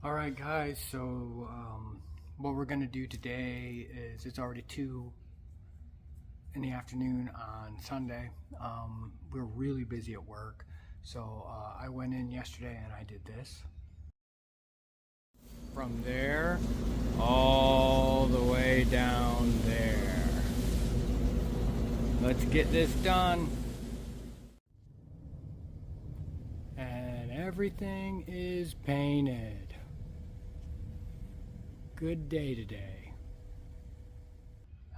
Alright guys, so what we're going to do today is, it's already 2 in the afternoon on Sunday. We're really busy at work, so I went in yesterday and I did this. From there, all the way down there. Let's get this done. And everything is painted. Good day today.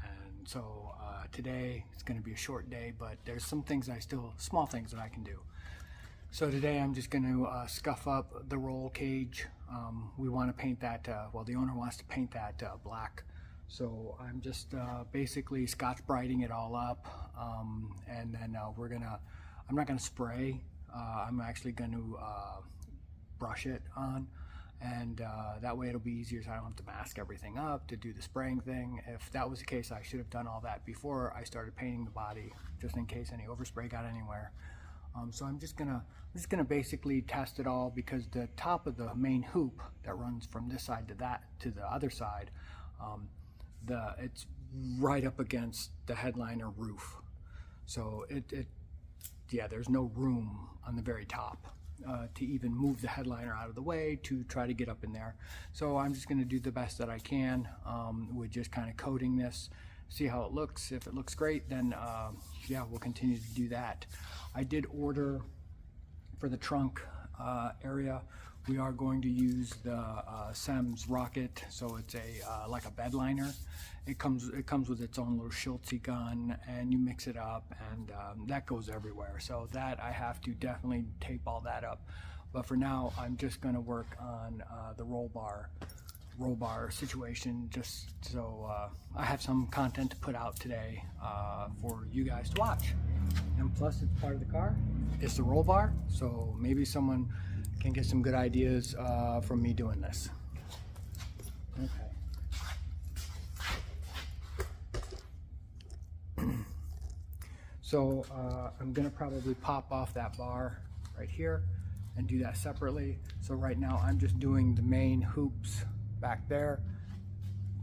And so today it's going to be a short day, but there's some things small things that I can do. So today I'm just going to scuff up the roll cage. We want to paint that, well, the owner wants to paint that black. So I'm just basically Scotch-Brighting it all up, and then I'm not gonna spray. I'm actually going to brush it on, and that way it'll be easier, so I don't have to mask everything up to do the spraying thing. If that was the case, I should have done all that before I started painting the body, just in case any overspray got anywhere. So I'm just gonna basically test it all, because the top of the main hoop that runs from this side to the other side, it's right up against the headliner roof. So yeah, there's no room on the very top to even move the headliner out of the way to try to get up in there. So I'm just going to do the best that I can with just kind of coating this, see how it looks. If it looks great, then yeah, we'll continue to do that. I did order for the trunk area. We are going to use the Kustomz rocket, so it's like a bed liner. It comes with its own little Schultze gun, and you mix it up, and that goes everywhere. So that I have to definitely tape all that up. But for now, I'm just going to work on the roll bar situation, just so I have some content to put out today for you guys to watch. And plus, it's part of the car. It's the roll bar, so maybe someone can get some good ideas from me doing this. Okay. So I'm gonna probably pop off that bar right here and do that separately. So right now I'm just doing the main hoops back there,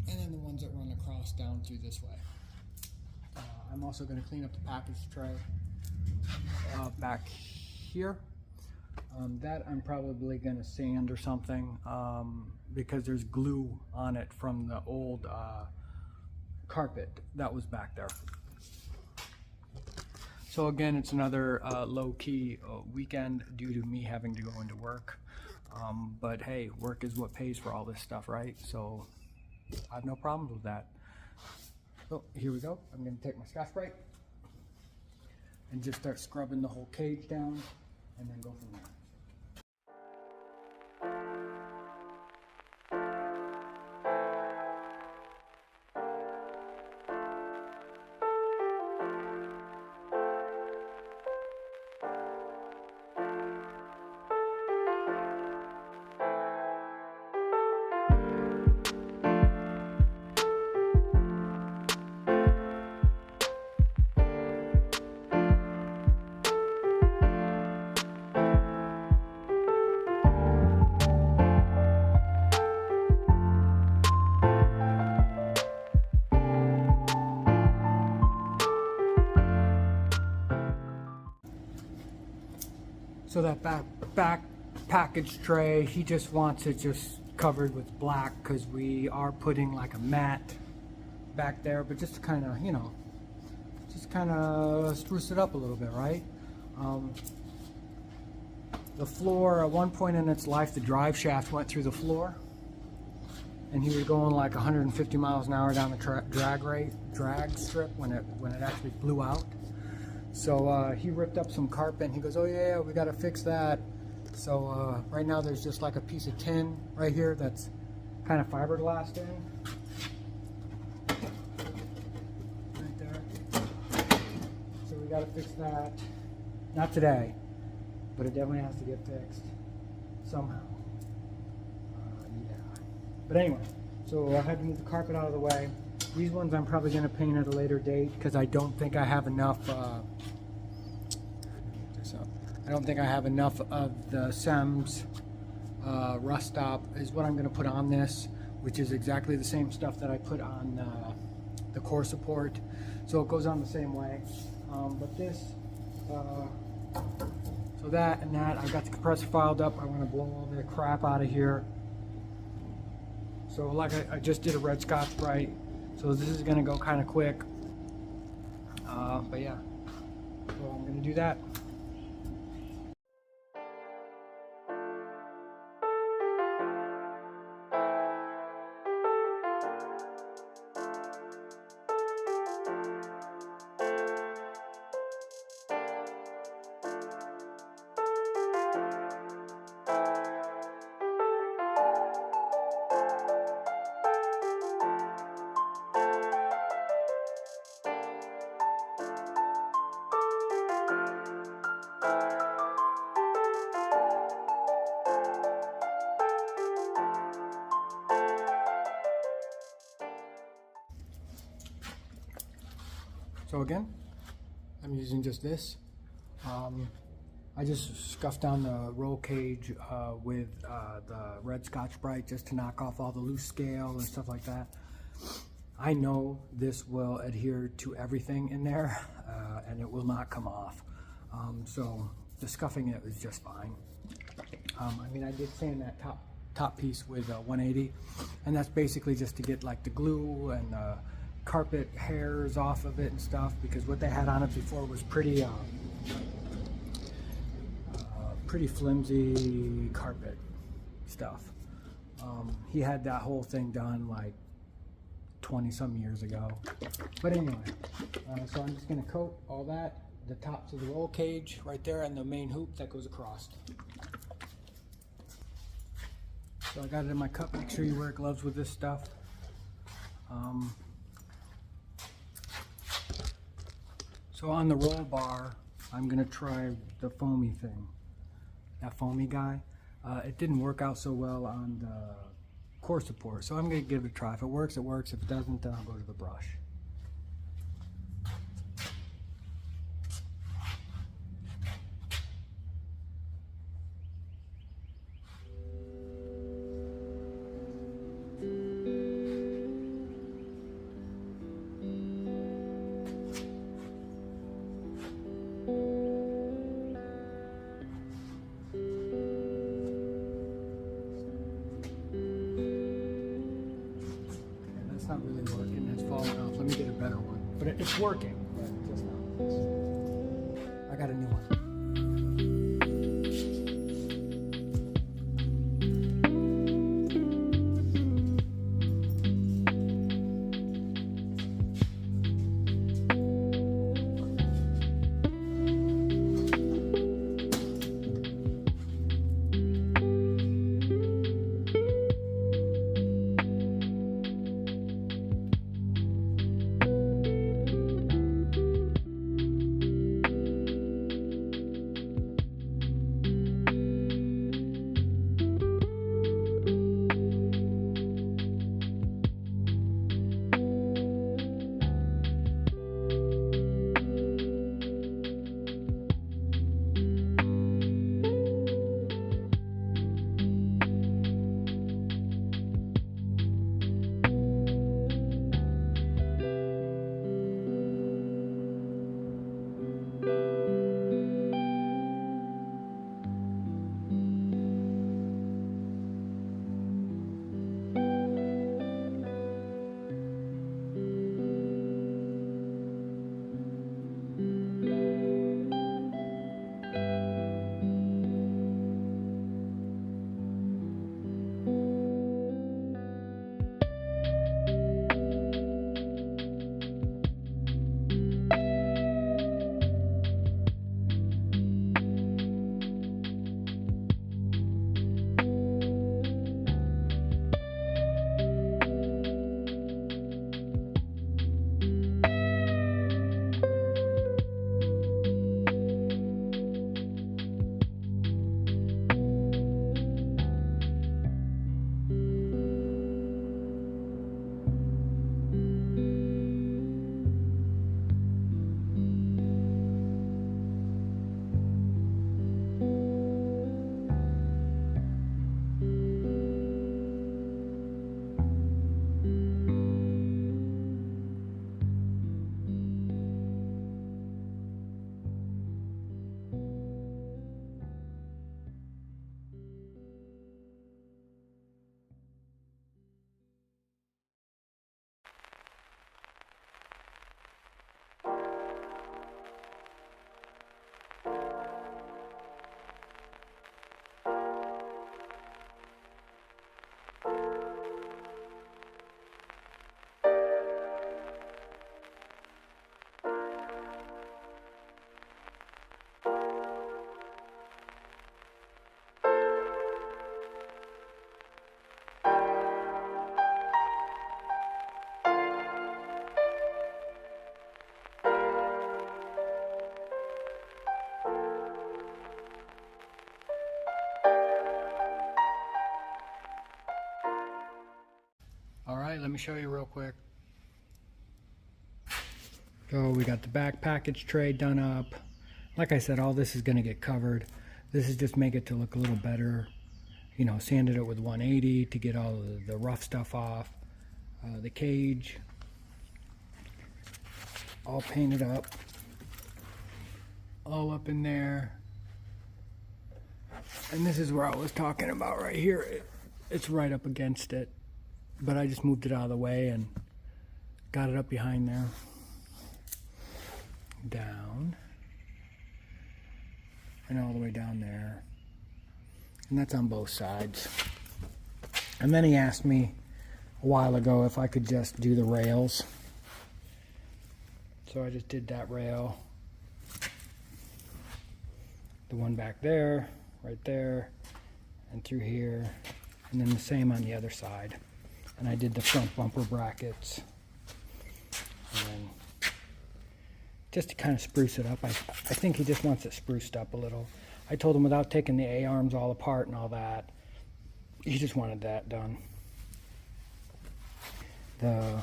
and then the ones that run across down through this way. I'm also gonna clean up the package tray back here. That I'm probably going to sand or something, because there's glue on it from the old carpet that was back there. So again, it's another low-key weekend due to me having to go into work. But hey, work is what pays for all this stuff, right? So I have no problems with that. So here we go. I'm going to take my Scotch-Brite and just start scrubbing the whole cage down, and then go from there. So that back package tray, he just wants it just covered with black, because we are putting like a mat back there, but just to kind of, you know, just kind of spruce it up a little bit, right? The floor, at one point in its life, the drive shaft went through the floor, and he was going like 150 miles an hour down the drag strip when it actually blew out. So he ripped up some carpet, and he goes, oh yeah, we got to fix that. So right now there's just like a piece of tin right here that's kind of fiberglassed in. Right there. So we got to fix that. Not today, but it definitely has to get fixed somehow. Yeah. But anyway, so I had to move the carpet out of the way. These ones I'm probably going to paint at a later date, because I don't think I have enough I don't think I have enough of the Kustomz rust stop is what I'm going to put on this, which is exactly the same stuff that I put on the core support, so it goes on the same way. But this, so that and that, I got the compressor filed up. I want to blow all the crap out of here. So like I just did a red Scotch Brite, so this is going to go kind of quick. But yeah, so I'm going to do that. So again, I'm using just this. I just scuffed down the roll cage with the red Scotch Brite just to knock off all the loose scale and stuff like that. I know this will adhere to everything in there and it will not come off. So the scuffing it was just fine. I mean, I did sand that top piece with 180, and that's basically just to get like the glue and carpet hairs off of it and stuff, because what they had on it before was pretty flimsy carpet stuff. He had that whole thing done like 20 some years ago. But anyway, so I'm just going to coat all that, the tops of the roll cage right there, and the main hoop that goes across. So I got it in my cup. Make sure you wear gloves with this stuff. So on the roll bar, I'm going to try the foamy thing, that foamy guy. It didn't work out so well on the core support, so I'm going to give it a try. If it works, it works. If it doesn't, then I'll go to the brush. Not really working, it's falling off. Let me get a better one. But it's working, but just not. I got a new one. let me show you real quick. So we got the back package tray done up. Like I said, all this is going to get covered. This is just make it to look a little better. You know, sanded it with 180 to get all the rough stuff off. The cage, all painted up. All up in there. And this is where I was talking about right here. It's right up against it. But I just moved it out of the way and got it up behind there. Down. And all the way down there. And that's on both sides. And then he asked me a while ago if I could just do the rails. So I just did that rail. The one back there, right there, and through here. And then the same on the other side. And I did the front bumper brackets. And then just to kind of spruce it up. I think he just wants it spruced up a little. I told him without taking the A-arms all apart and all that, he just wanted that done. The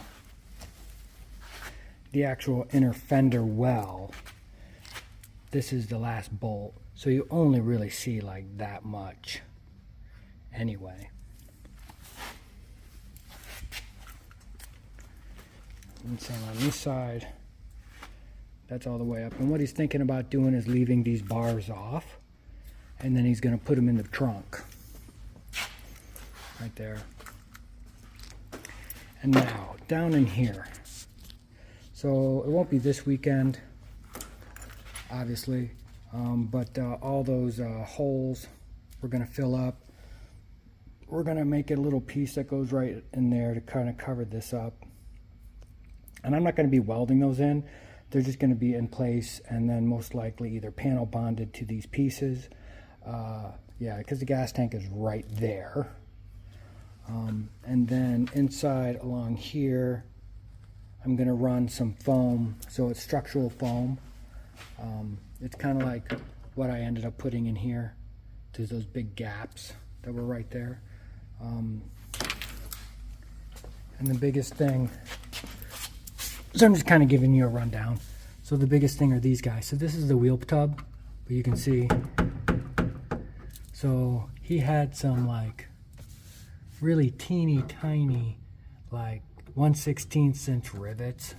actual inner fender well, this is the last bolt, so you only really see like that much anyway. And same on this side, that's all the way up. And what he's thinking about doing is leaving these bars off, and then he's going to put them in the trunk right there. And now down in here, so it won't be this weekend obviously, but all those holes we're going to fill up. We're going to make a little piece that goes right in there to kind of cover this up. And I'm not going to be welding those in. They're just going to be in place and then most likely either panel bonded to these pieces. Yeah, because the gas tank is right there. And then inside along here, I'm going to run some foam. So it's structural foam. It's kind of like what I ended up putting in here. There's those big gaps that were right there. And the biggest thing, so I'm just kind of giving you a rundown. So the biggest thing are these guys. So this is the wheel tub, but you can see. So he had some like really teeny tiny like 1/16 inch rivets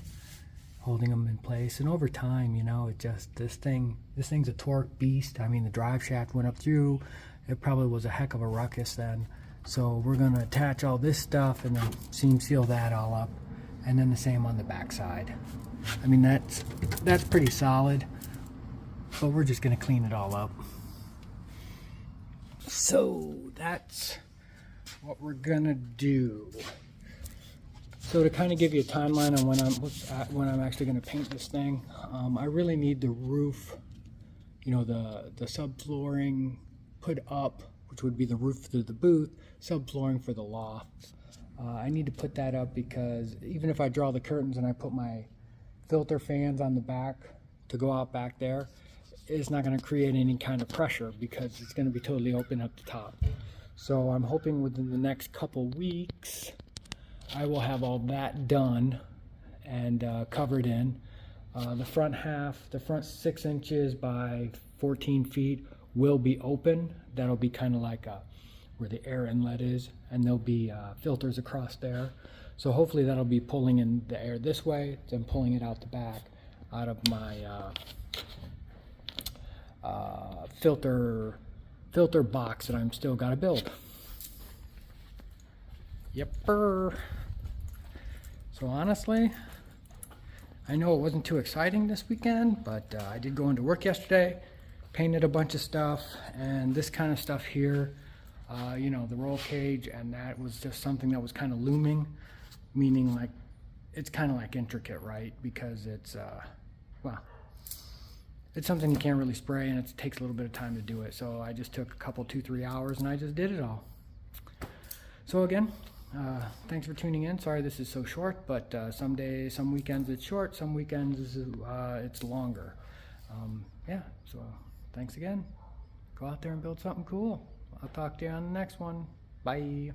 holding them in place. And over time, you know, it just, this thing's a torque beast. I mean, the drive shaft went up through. It probably was a heck of a ruckus then. So we're going to attach all this stuff and then seam seal that all up. And then the same on the back side. I mean, that's pretty solid, but we're just going to clean it all up. So that's what we're going to do. So to kind of give you a timeline on when I'm actually going to paint this thing, I really need the roof, you know, the subflooring put up, which would be the roof through the booth, subflooring for the loft. I need to put that up because even if I draw the curtains and I put my filter fans on the back to go out back there, it's not going to create any kind of pressure because it's going to be totally open at the top. So I'm hoping within the next couple weeks I will have all that done and covered in. The front half, the front 6 inches by 14 feet will be open. That'll be kind of like where the air inlet is, and there'll be filters across there. So hopefully that'll be pulling in the air this way, then pulling it out the back out of my filter box that I'm still got to build. Yepper. So honestly, I know it wasn't too exciting this weekend, but I did go into work yesterday, painted a bunch of stuff, and this kind of stuff here, you know, the roll cage, and that was just something that was kind of looming, meaning like it's kind of like intricate, right? Because it's well, it's something you can't really spray, and it takes a little bit of time to do it. So I just took a couple 2-3 hours and I just did it all. So again, thanks for tuning in. Sorry this is so short, but some days, some weekends it's short, some weekends it's longer. Yeah, so thanks again. Go out there and build something cool. I'll talk to you on the next one. Bye.